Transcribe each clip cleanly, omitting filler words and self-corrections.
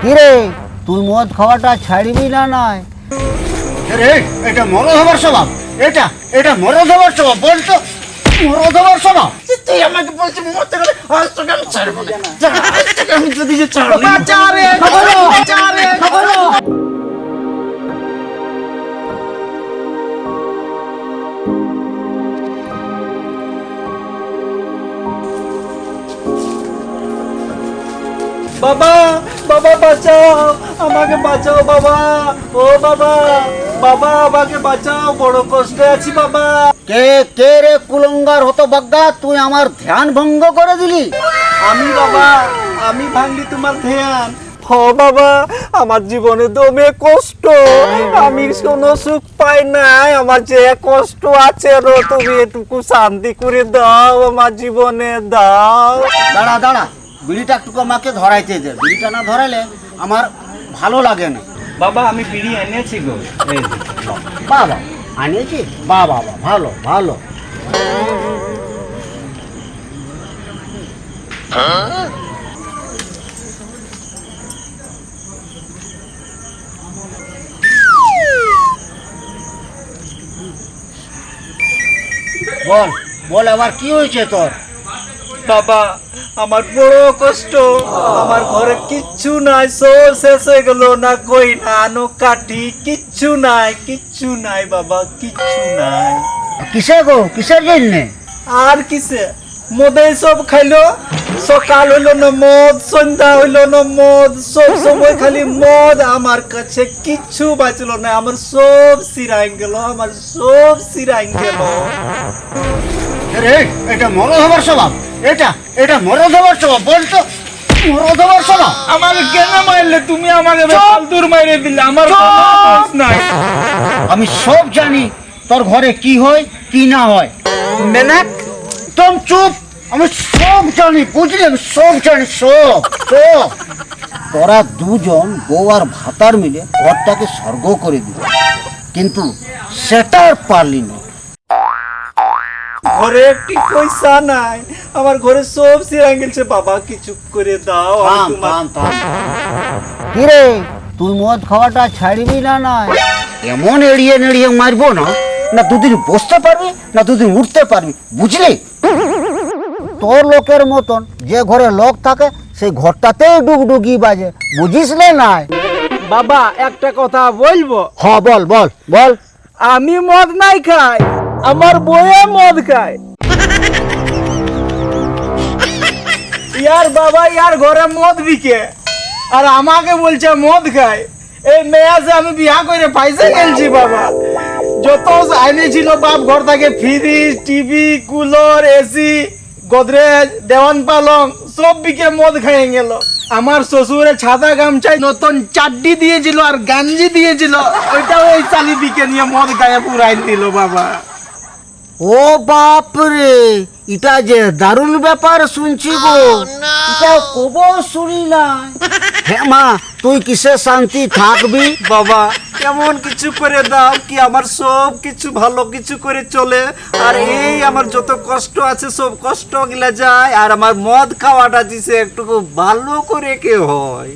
কিরে তুই মদ খাওয়াটা ছাড়বি না নয়? রে এটা মরদ হবার স্বভাব, এটা এটা মরদ হবার স্বভাব, বলতো মরদ হবার স্বভাব। তুই আমাকে বলছিস মরতে গেলে আজ তোকে আমি ছাড়বো না, আজ তোকে আমি যদি ছাড়বো না। বাবা বাবা বাঁচাও, আমাকে বাঁচাও বাবা। ও বাবা, বাবা আমাকে বাঁচাও, বড় কষ্টে আছি বাবা। কে কে রে কুলঙ্গার হতো বাগ্গা, তুই আমার ধ্যান ভঙ্গ করে দিলি। আমি বাবা, আমি ভাঙলি তোমার ধ্যান। হ বাবা, আমার জীবনে দমে কষ্ট, আমি কোনো সুখ পাই নাই। আমার যে কষ্ট আছে রো, তুমি এটুকু শান্তি করে দাও, আমার জীবনে দাও। দাঁড়া দাঁড়া, বিড়িটা একটু আমাকে ধরাইতে দে। বিড়িটা না ধরাইলে আমার ভালো লাগে না। বাবা আমি বিড়ি এনেছি গো, এই যে। বাবা আনিয়েছি, বা বাবা ভালো ভালো। বল বল আবার কি হয়েছে তোর? বাবা আমার বড় কষ্ট, আমার ঘরে কিচ্ছু নাই, সব শেষ হয়ে গেল। না কই না নো কাঠি, কিচ্ছু নাই, কিচ্ছু নাই বাবা, কিচ্ছু নাই। কিসে গো, কিসের জন্যে? আর কিসে, মদে সব খাইলো। সকাল হইলো না মদ, সন্ধ্যা হইলো না মদ, সব সময় খালি মদ। আমার কাছে কিচ্ছু বাঁচলো না, আমার সব সিরাই গেল, আমার সব সিরাই গেল। রে এটা মরদ হবার স্বভাব, এটা এটা মরদ হবার স্বভাব, বলতো মরদ হবার স্বভাব। আমাকে কেন মারলে তুমি? আমাকে ফালতুর মাইরে দিলে, আমার কোনো দোষ নাই। আমি সব জানি তোর ঘরে কি হয় কি না হয়। মেনাক একদম চুপ, আমি সব জানি, বুঝলি? আমি সব জানি, সব সব। তোরা দুজন বউ আর ভাতার মিলে ঘরটাকে স্বর্গ করে দিল, কিন্তু সেটা আর পারলি না। ঘরে একটি পয়সা নাই, আমার ঘরে সব সিরাই গেছে। বাবা কিছু করে দাও, আমি থাম তোমার থাম থাম। কিরে তুই মদ খাওয়াটা ছাড়বি না নয়? এমন এড়িয়ে নেড়িয়ে মারবো না, না দুদিন বসতে পারবি না দুদিন উঠতে পারবি, বুঝলি? তোর লোকের মতন যে ঘরে লোক থাকে সেই ঘরটাতেই ডুগডুগি বাজে, বুঝিস রে নাই? বাবা একটা কথা বলবো। হ বল বল বল। আমি মদ নাই খাই, আমার বউয়ে মদ খায়। ইয়ার বাবা ইয়ার ঘরে মদ বিকে, আর আমাকে বলছে মদ খায়। এই মেয়া যে আমি বিয়া করে পাইছে গেলছি বাবা। যত আইনে ছিল বাপ ঘর থেকে, fridge, TV, cooler, AC, Godrej, দেওয়ান পালং সব বিকে মদ খাইয়ে গেল। আমার শ্বশুরে ছাদা গামছায় নতুন চাড্ডি দিয়েছিল আর গাঞ্জি দিয়েছিল, ওইটাও এই চালি বিকে নিয়ে মদ গায়ে পুরাই দিল বাবা। ও বাপ রে, এটা যে দারুণ ব্যাপার শুনছি গো, এটা কবো শুনি না। হ্যাঁ মা, তুই কিসে শান্তি থাকবি? বাবা এমন কিছু করে দাও কি আমার সব কিছু ভালো কিছু করে চলে, আর এই আমার যত কষ্ট আছে সব কষ্ট গিলা যায়, আর আমার মদ খাওয়াটা দিছে একটু ভালো করে কে হয়।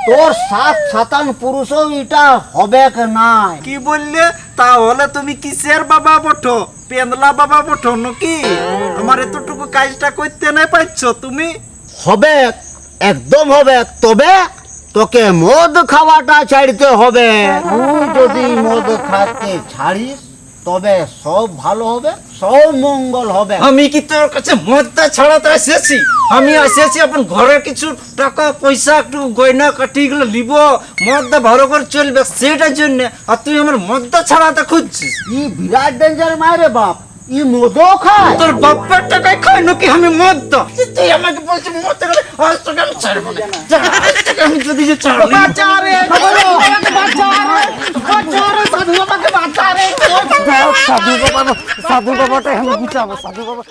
তোর সাত সাতান পুরুষও এটা হবে নাই। কি বললে? তাহলে তুমি কিসের বাবা বঠো? পেন্দলা বাবা বঠো নাকি? আমার এতটুকু কাজটা করতে নাই পারছো তুমি? হবে, একদম হবে, তবে তোকে মদ খাওয়াটা ছাড়তে হবে। তুই যদি মদ খাতে ছাড়িস তবে সব ভালো হবে, সব মঙ্গল হবে। আমি কি তোর কাছে মদটা ছাড়াতে এসেছি? আমি এসেছি আপনার ঘরে কিছু টাকা পয়সা একটু গয়না কাটি গুলো নিব, মদটা ভালো করে চলবে সেটার জন্য, আর তুই আমার মদটা ছাড়াতে খুঁজছিস? ই বিরাট ডেঞ্জার মারে বাপ, ই মদও খায়। তোর বাপের টাকায় খাই নাকি আমি মদটা? তুই আমাকে বলছিস মদটা গেলে আজ তোকে আমি ছাড়বো না, আজ তোকে আমি যদি ছাড়বো না। বাঁচা রে, আমাকে বাঁচা রে, বাঁচা রে, সাধু বাবাকে বাঁচা রে। সাধু বাবাটা আমি বুঝাবো, সাধু বাবা।